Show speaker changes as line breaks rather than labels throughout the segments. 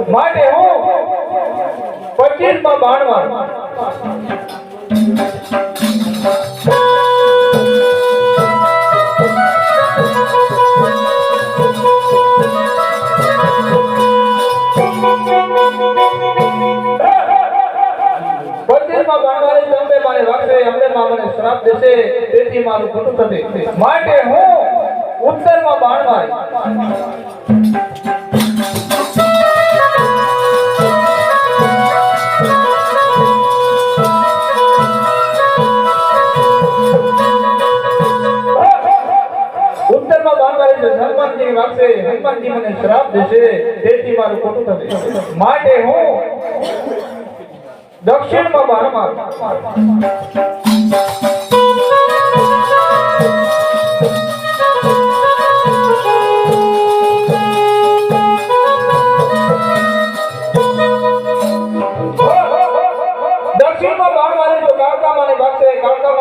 માટે હું 25 માં બાણવાર શ્રાપ દેશે તેથી મારું ખોટું થશે માટે હું ઉત્તરમાં બાણ મારી હનુમાનજી વાગશે હનુમાનજી મને શ્રાપ દેશે તેથી મારું ખોટું થશે માટે હું દક્ષિણમાં બાણ મારું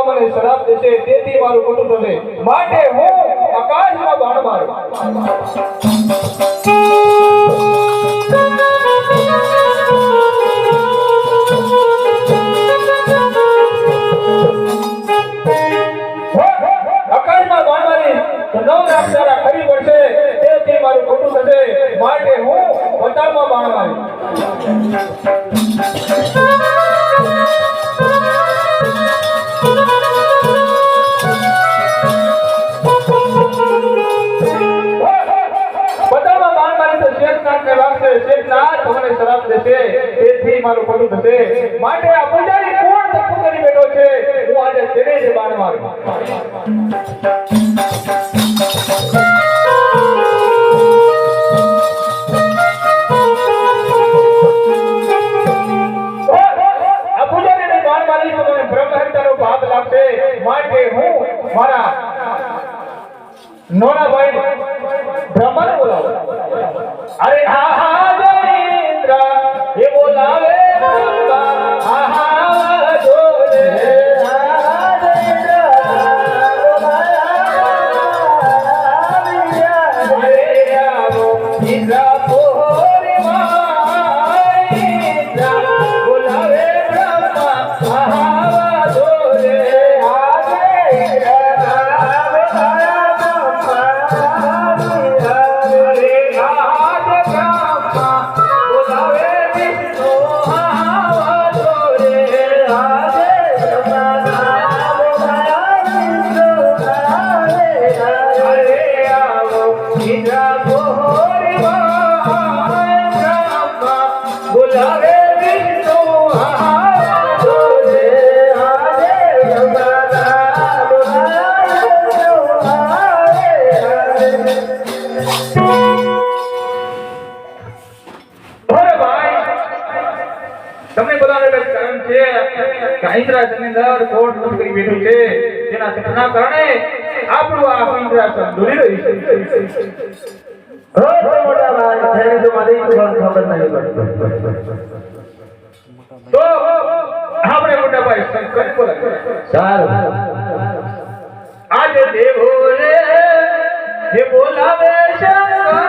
મને શ્રાપ દેશે તેથી મારું ખોટું થશે માટે હું આકાશમાં બાણ મારું આકાશમાં બાણ મારી તો 9 અક્ષરા ખરી પડશે તેથી મારું ખોટું થશે માટે હું પતાળમાં બાણ મારું મારું ખોટું થશે માટે આ પૂજારી કોણ તપુ કરી બેઠો છે હું આજે તેને જ બાણ મારું આ પૂજારીને બાણ મારી તો મને બ્રહ્મહત્યાનો પાપ લાગશે માટે હું મારા નોના ભાઈ બ્રહ્માને બોલાવો અરે હા હા જયેન્દ્ર ये बोलावे ઇન્દ્રાસનની અંદર કોટ કરી બેઠું છે જેના સપના કારણે આપણું આ ઇન્દ્રાસન દોરી રહ્યું છે હો મોટા ભાઈ થઈને તો મારી ખબર નહીં તો આપણે મોટા ભાઈ શંકર બોલાવે સારું આજે દેવો રે જે બોલાવે શંકર